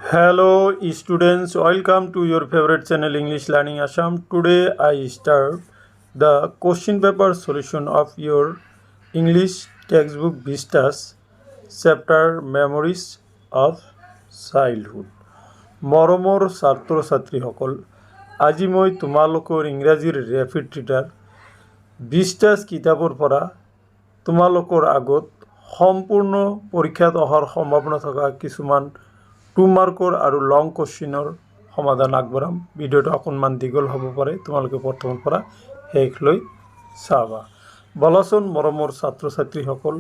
Hello students, welcome to your favorite channel English Learning Assam. Today I start the question paper solution of your English textbook Vistas chapter Memories of Childhood. মৰমৰ ছাত্ৰ ছাত্ৰীসকল, আজি মই তোমালোকৰ ইংৰাজীৰ rapid reader ভিষ্টাছ কিতাপৰ পৰা তোমালোকৰ আগত সম্পূৰ্ণ পৰীক্ষাত অহাৰ সম্ভাৱনা থকা কিছুমান 2 মাৰ্কৰ আৰু লং কোশ্চিনৰ সমাধান আগবঢ়াম। ভিডিঅ'টো অকণমান দীঘল হ'ব পাৰে, তোমালোকে প্ৰথমৰ পৰা শেষলৈ চাবা। বলাচোন মৰমৰ ছাত্ৰ ছাত্ৰীসকল,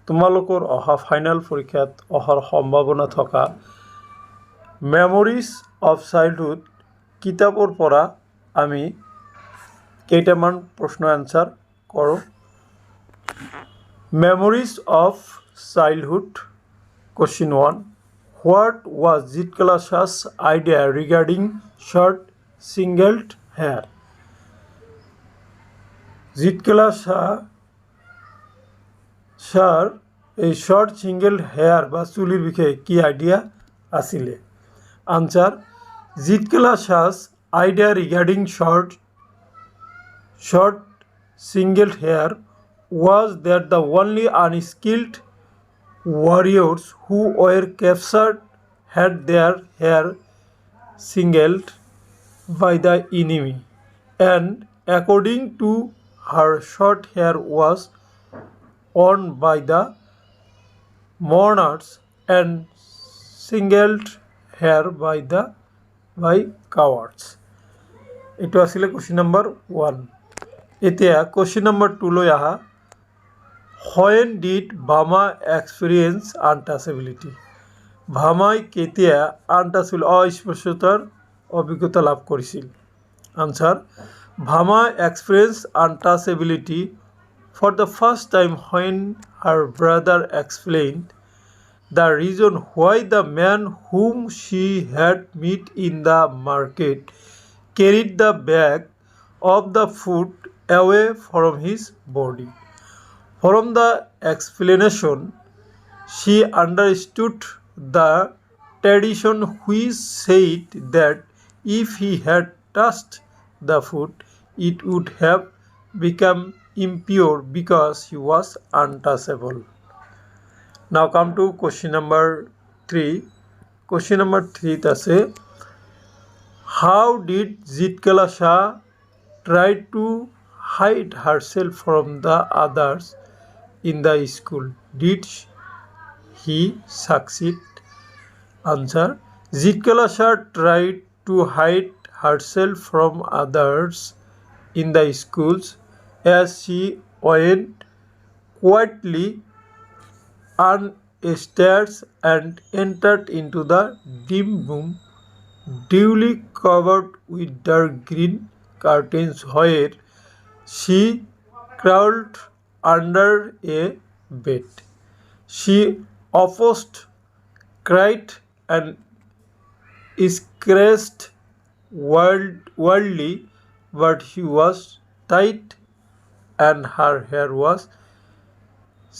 তোমালোকৰ অহা ফাইনেল পৰীক্ষাত অহাৰ সম্ভাৱনা থকা মেমৰিজ অফ চাইল্ডহুড কিতাপৰ পৰা আমি কেইটামান প্ৰশ্ন এনচাৰ কৰোঁ। Memories of childhood question 1. What was Zitkala-Sa's idea regarding short singled hair? Zitkala-Sa's এই শর্ট সিঙ্গেল হেয়ার বা চুলির বিষয়ে কি আইডিয়া আছিলে? Answer, Zitkala-Sa's idea regarding short singled hair was that the only unskilled warriors who were captured had their hair singled by the enemy, and according to her, short hair was worn by the mourners and singled hair by cowards. It was question number 1. এতিয়া question number 2 লৈ আহা। When did Bama experience untouchability? ভামাই কেতিয়া untouchable অস্পৃশ্যতাৰ অভিজ্ঞতা লাভ কৰিছিল? Answer, Bama experienced untouchability for the first time when her brother explained the reason why the man whom she had met in the market carried the bag of the food away from his body. From the explanation, she understood the tradition which said that if he had touched the food, it would have become impure because he was untouchable. Now come to question number 3. Question number 3 আছে, how did Zitkala-Sa try to hide herself from the others in the school? Did he succeed? Answer, Zitkala-Sa tried to hide herself from others in the schools as she went quietly on stairs and entered into the dim room duly covered with dark green curtains where she crawled under a bed. She opposed, cried and scratched wildly, but she was tight and her hair was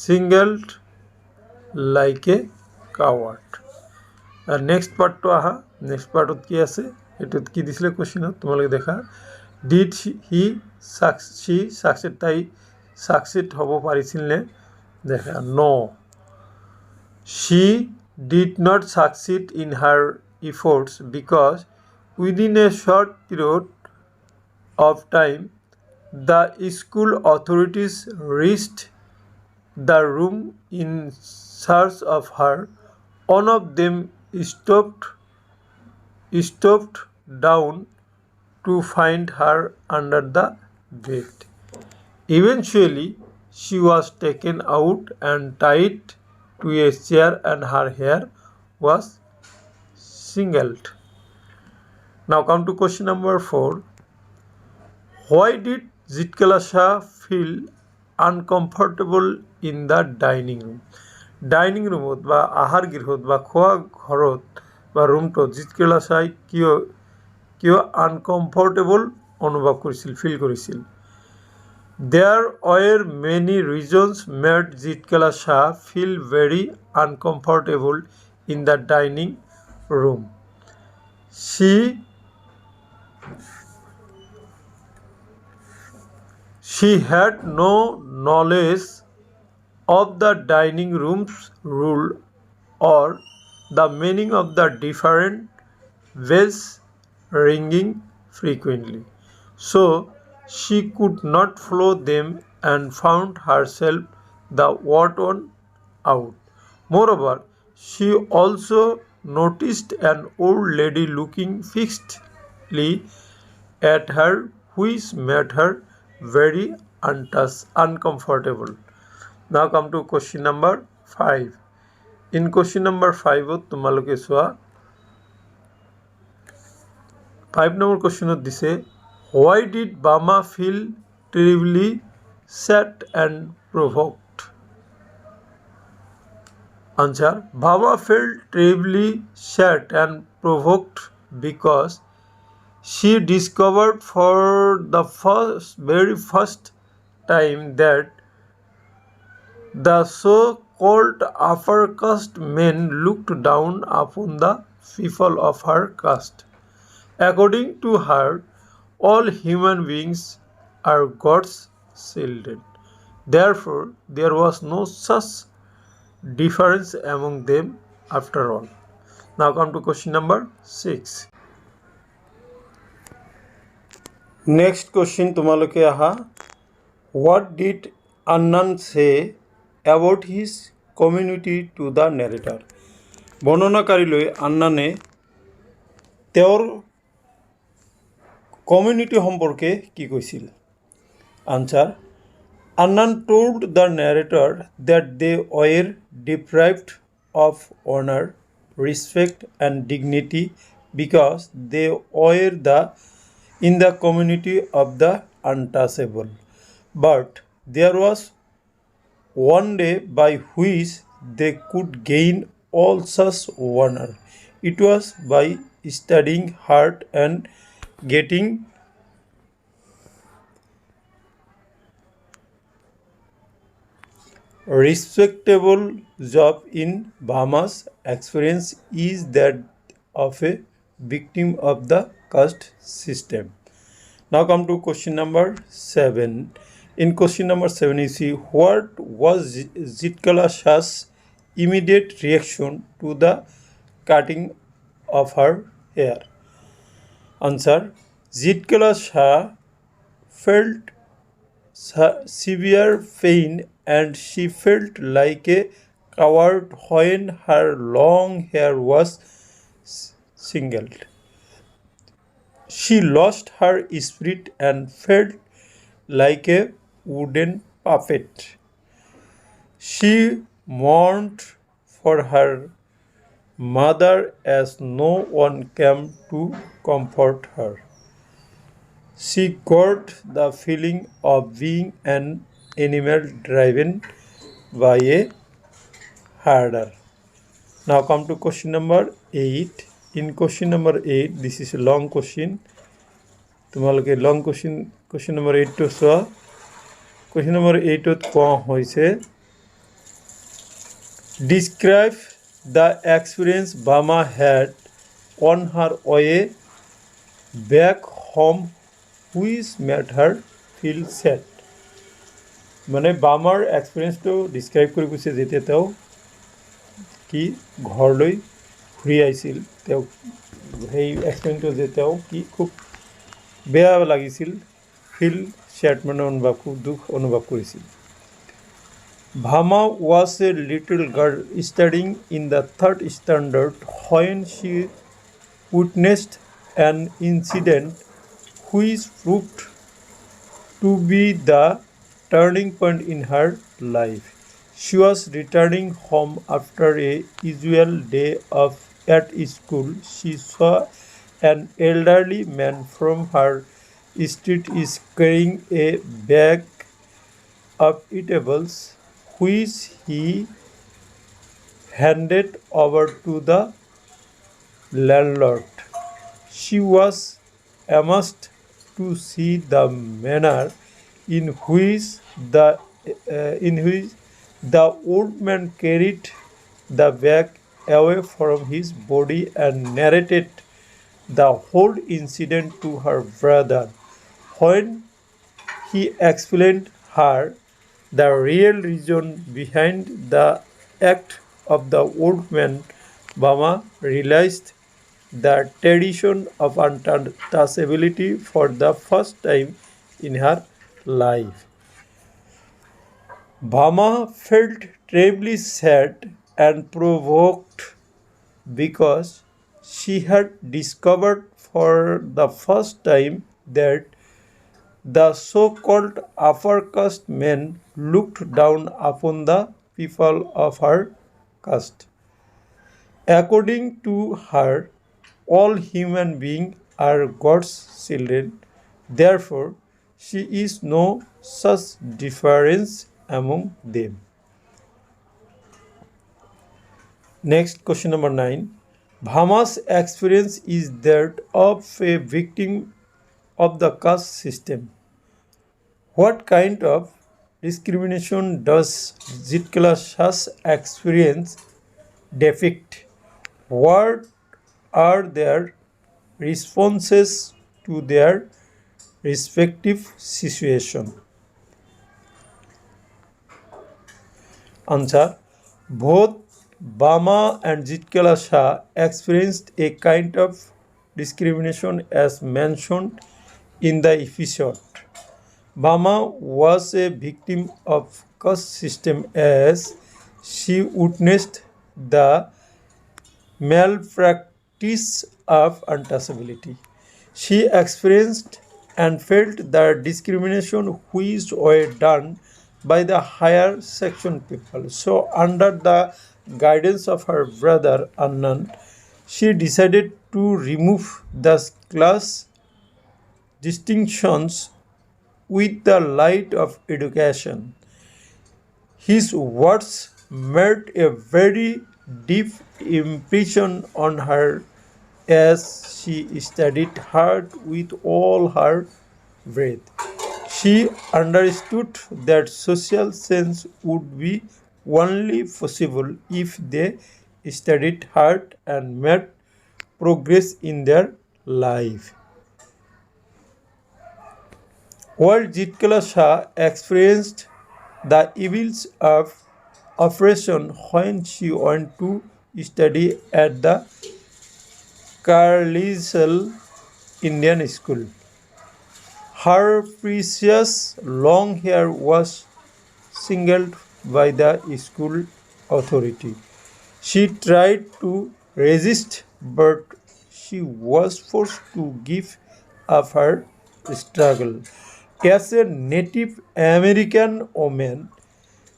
singled like a coward. And next part to aha, next part কি আছে, এটুত কি দিছিলে কোশ্চেনত তোমালোকে দেখা। Did he succeed? তাই succeed হ'ব পাৰিছিল নে? দেখা, no, she did not succeed in her efforts because within a short period of time the school authorities reached the room in search of her. One of them stooped down to find her under the bed. Eventually, she was taken out and tied to a chair and her hair was singled. Now come to question number 4. Why did Zitkala-Sa feel uncomfortable in the dining room? Dining ৰুমত বা আহাৰ গৃহত বা খোৱা ঘৰত বা ৰুমটোত Zitkala-Sa কিয় আনকমফৰ্টেবল অনুভৱ কৰিছিল, ফিল কৰিছিল? There were many reasons made Zitkala-Sa feel very uncomfortable in the dining room. She had no knowledge of the dining room's rule or the meaning of the different bells ringing frequently. So she could not follow them and found herself the odd one out. Moreover, she also noticed an old lady looking fixedly at her, which made her very uncomfortable. Now come to question number 5. In question number 5 তোমালোকে চোৱা 5 number question দিছে why did Bama feel terribly sad and provoked? Answer: Bama felt terribly sad and provoked because she discovered for the very first time that the so-called upper caste men looked down upon the people of her caste. According to her, all human beings are God's children. Therefore, there was no such difference among them after all. Now come to question number 6. Next question তোমালোকে আহা what did Annan say about his community to the narrator? বর্ণনাকারীলৈ আন্নানে তেওঁৰ community সম্পর্কে কি কৈছিল? Answer: Annan told the narrator that they were deprived of honor, respect and dignity because they were in the community of the untouchable. But there was one day by which they could gain all such honor. It was by studying hard and getting respectable job in Bama's experience is that of a victim of the caste system. Now come to question number 7. In question number 7 you see what was Zitkala-Sa's immediate reaction to the cutting of her hair? Answer: Zitkala-Sa felt severe pain and she felt like a coward when her long hair was singled. She lost her spirit and felt like a wooden puppet. She mourned for her mother as no one came to comfort her. She got the feeling of being an animal driven by a herder. Now come to question number 8. In question number 8, this is a long question. তোমালোকে long question number 8 to চোৱা question number 8 কোৱা হৈছে describe the experience Bama had on her way back home which made her feel sad. মানে বামাৰ এক্সপিৰিয়েঞ্চটো describe কৰি কৈছে যেতিয়া তেওঁ কি ঘৰলৈ ঘূৰি আহিছিল তেওঁ সেই এক্সপিৰিয়েঞ্চটো যে তেওঁ কি খুব বেয়া লাগিছিল ফিল স্যাড মানে অনুভৱ খুব দুখ অনুভৱ কৰিছিল Bama was a little girl studying in the 3rd standard when she witnessed an incident which proved to be the turning point in her life. She was returning home after a usual day at school. She saw an elderly man from her street is carrying a bag of eatables which he handed over to the landlord. She was amazed to see the manner in which the old man carried the bag away from his body and narrated the whole incident to her brother. When he explained her the real reason behind the act of the old man, Bama realized the tradition of untouchability for the first time in her life. Bama felt terribly sad and provoked because she had discovered for the first time that the so-called upper caste men looked down upon the people of her caste. According to her, all human beings are God's children. Therefore, she is no such difference among them. Next, question number 9. Bhama's experience is that of a victim of the caste system. What kind of discrimination does Zitkala-Sa's experience depict? What are their responses to their respective situation? Answer. Both Bama and Zitkala-Sa experienced a kind of discrimination as mentioned in the episode. Bama was a victim of caste system as she witnessed the malpractice of untouchability. She experienced and felt the discrimination which were done by the higher section people. So, under the guidance of her brother Anand, she decided to remove the class distinctions with the light of education. His words made a very deep impression on her as she studied hard with all her breath. She understood that social sense would be only possible if they studied hard and made progress in their life. While Zitkala-Sa experienced the evils of oppression when she went to study at the VIll-Xll Indian school. Her precious long hair was singled by the school authority. She tried to resist, but she was forced to give up her struggle. As a Native American woman,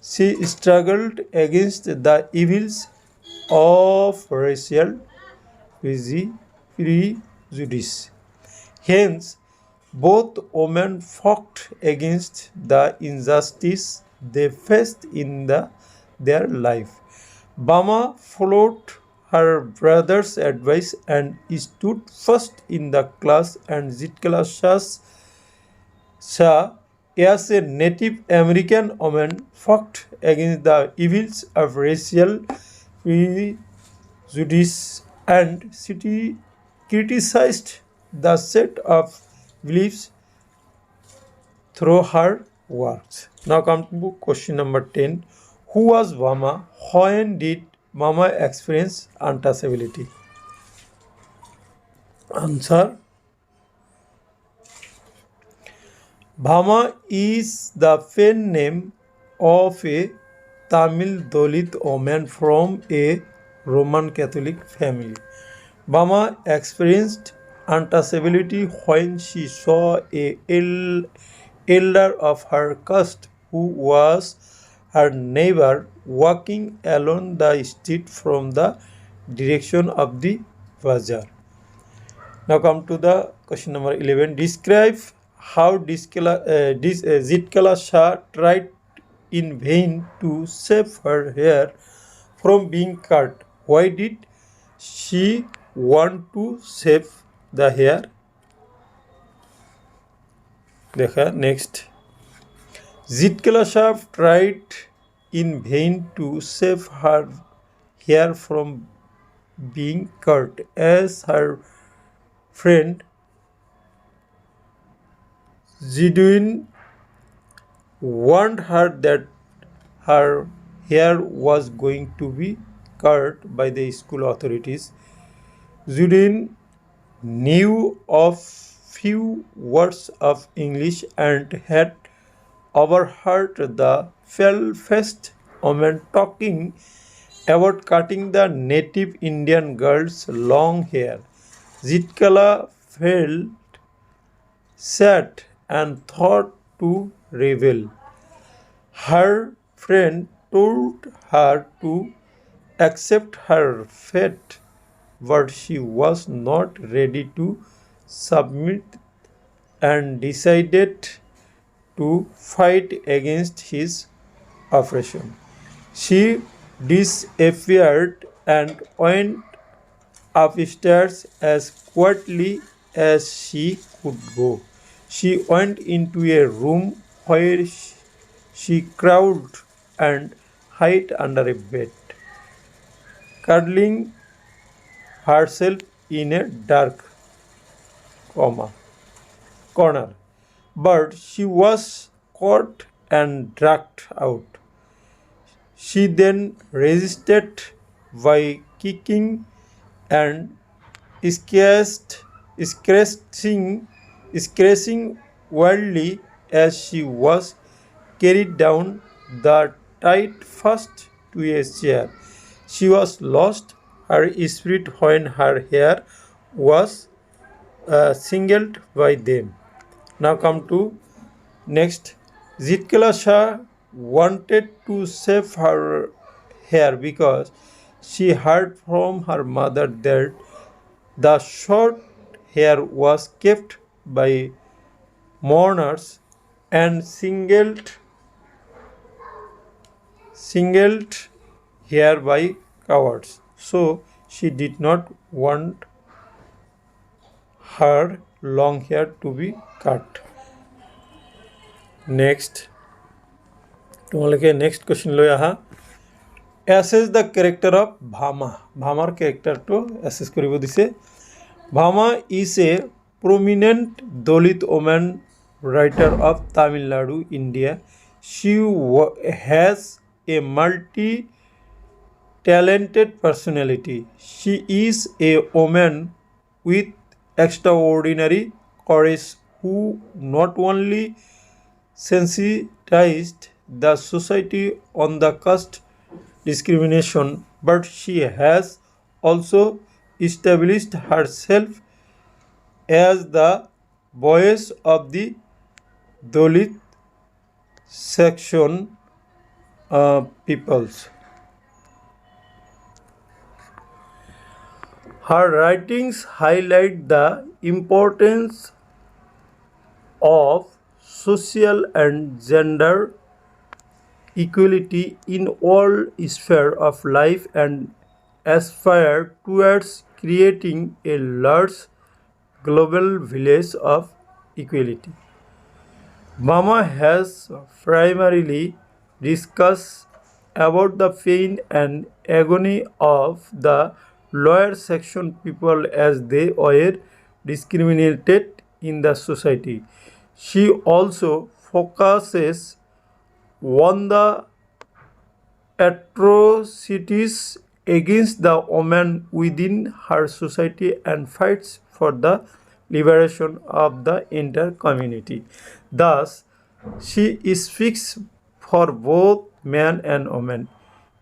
she struggled against the evils of racial prejudice. Hence, both women fought against the injustice they faced in their life. Bama followed her brother's advice and stood first in the class, and Zitkala-Sa, as a Native American woman, fought against the evils of racial prejudice and criticized the set of beliefs through her works. Now come to question number 10. Who was Bama? When did Bama experience untouchability? Answer. Bama is the pen name of a Tamil Dalit woman from a Roman Catholic family. Bama experienced untouchability when she saw a elder of her caste who was her neighbor walking along the street from the direction of the bazaar. Now come to the question number 11. Describe how Zitkala-Sa tried in vain to save her hair from being cut. Why did she want to save the hair? Next. Zitkala-Sa tried in vain to save her hair from being cut, as her friend Zidwin warned her that her hair was going to be cut by the school authorities. Zidwin knew of few words of English and had overheard the fell-faced woman talking about cutting the native Indian girl's long hair. Zitkala felt sad and thought to rebel. Her friend told her to accept her fate, but she was not ready to submit and decided to fight against his oppression. She disappeared and went upstairs as quietly as she could go. She went into a room where she crawled and hid under a bed, cuddling herself in a dark corner. But she was caught and dragged out. She then resisted by kicking and scratching, scratching wildly as she was carried down the tight fast to a chair. She was lost her spirit when her hair was singled by them. Now come to next. Zitkala-Sa wanted to save her hair because she heard from her mother that the short hair was kept by mourners and singled hair by cowards. So she did not want her long hair to be cut. Next, তোমালোকে next question লৈ আহা। Assess the character of Bama. ভামাৰ কেৰেক্টাৰটো assess কৰিব দিছে। Bama is a prominent Dalit women writer of Tamil Nadu, India. She has a multi-talented personality. She is a woman with extraordinary courage who not only sensitized the society on the caste discrimination, but she has also established herself as the voice of the Dalit section peoples. Her writings highlight the importance of social and gender equality in all spheres of life and aspire towards creating a large global village of equality. Bama has primarily discussed about the pain and agony of the lower section people as they were discriminated in the society. She also focuses on the atrocities against the women within her society and fights for the liberation of the entire community. Thus, she speaks for both men and women.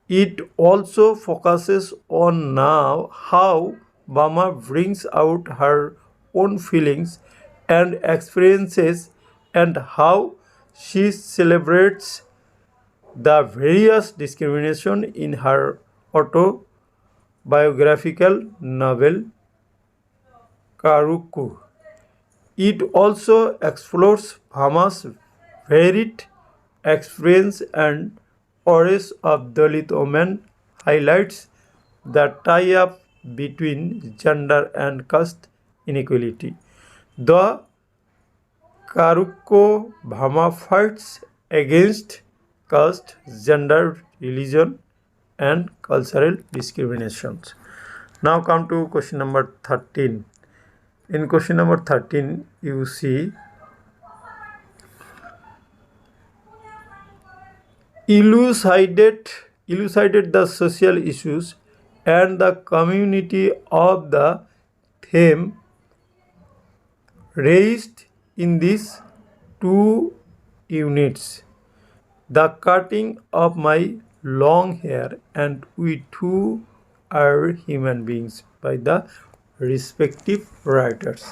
It also focuses on now how Bama brings out her own feelings and experiences and how she celebrates the various discrimination in her autobiographical novel Karukku. It also explores Bhama's varied experience and courage of Dalit women, highlights the tie-up between gender and caste inequality. The Karukko Bhama fights against caste, gender, religion, and cultural discriminations. Now come to question number 13. In question number 13, you see elucidated the social issues and the community of the theme raised in these two units. The cutting of my long hair and we too are human beings by the respective writers.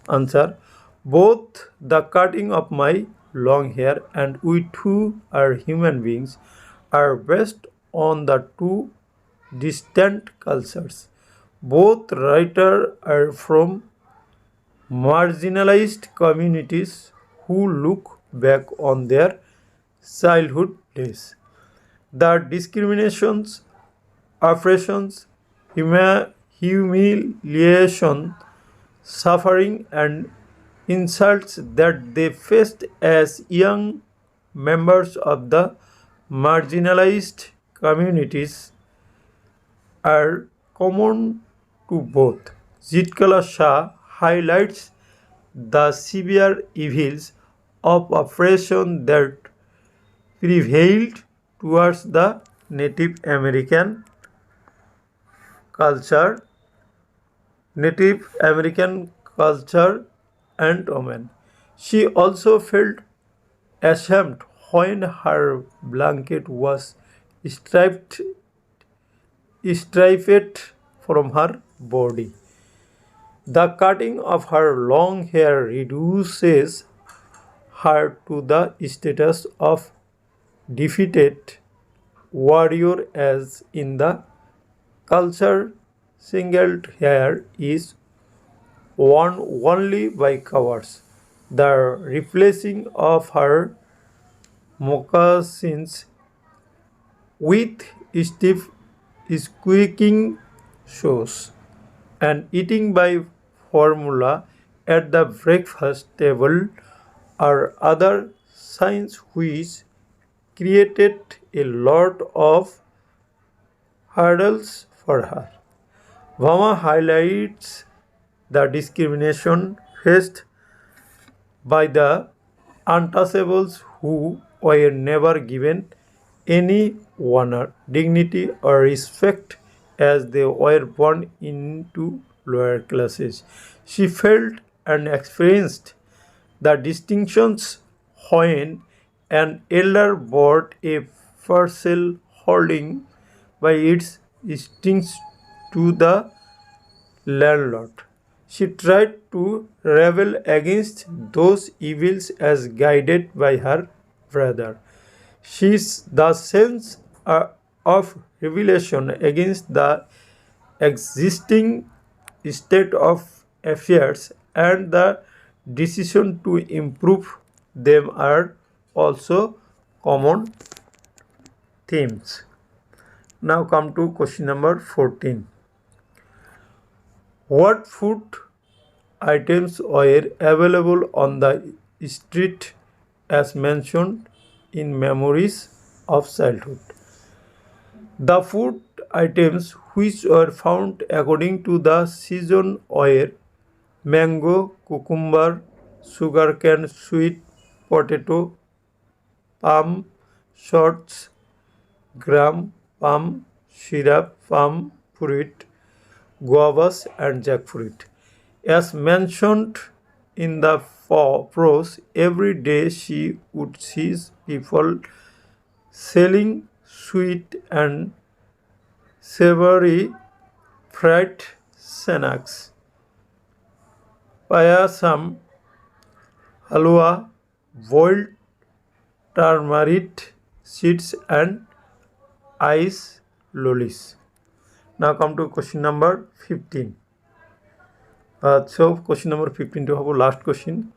Answer: both the cutting of my long hair and we too are human beings are based on the two distant cultures. Both writers are from marginalized communities who look back on their childhood days. The discriminations, oppressions, humiliation, suffering, and insults that they faced as young members of the marginalized communities are common to both. Zitkala-Sa highlights the severe evils of oppression that prevailed towards the Native American culture, and women. She also felt ashamed when her blanket was stripped from her body. The cutting of her long hair reduces her to the status of defeated warrior, as in the culture singled hair is worn only by cowards. The replacing of her moccasins with stiff squeaking shoes and eating by formula at the breakfast table are other signs which created a lot of hurdles for her. Bama highlights the discrimination faced by the untouchables who were never given any honor, dignity, or respect as they were born into lower classes. She felt and experienced the distinctions when an elder brought a parcel holding by its strings to the landlord. She tried to rebel against those evils as guided by her brother. The sense of rebellion against the existing state of affairs and the decision to improve them are also common themes. Now come to question number 14. What food items were available on the street as mentioned in Memories of Childhood? The food items which were found according to the season were mango, cucumber, sugarcane, sweet potato, palm shots, gram, palm syrup, palm fruit, guavas, and jackfruit. As mentioned in the prose, every day she would see people selling sweet and savory fried snacks, payasam, halwa, boiled turmeric seeds, and ice lollies. Now come to question number 15. So question number 15 to have last question.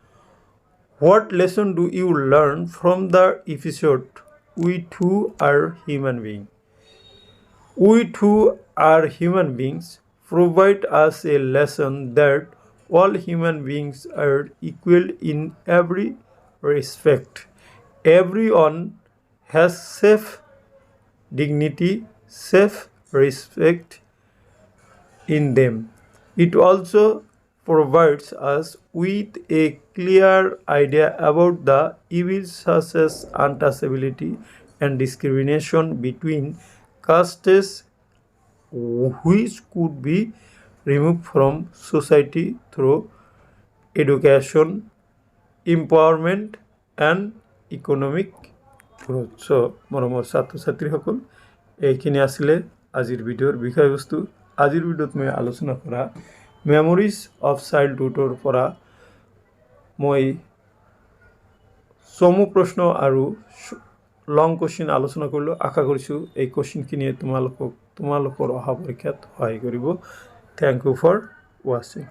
What lesson do you learn from the episode We Too Are Human Beings? We Too Are Human Beings provide us a lesson that all human beings are equal in every respect. Everyone has self dignity, self respect, in them. It also provides us with a clear idea about the evils such as untouchability and discrimination between castes which could be removed from society through education, empowerment, and economic growth. So, মৰমৰ ছাত্ৰ ছাত্ৰীসকল, এইখিনি আছিলে আজিৰ ভিডিঅ'ৰ বিষয়বস্তু। আজিৰ ভিডিঅ'ত মই আলোচনা কৰা মেমৰিজ অফ চাইল্ডহুডৰ পৰা মই চমু প্ৰশ্ন আৰু লং কুৱেশ্যন আলোচনা কৰিলোঁ। আশা কৰিছোঁ এই কুৱেশ্যনখিনিয়ে তোমালোকৰ অহা পৰীক্ষাত সহায় কৰিব। Thank you for ৱাচিং।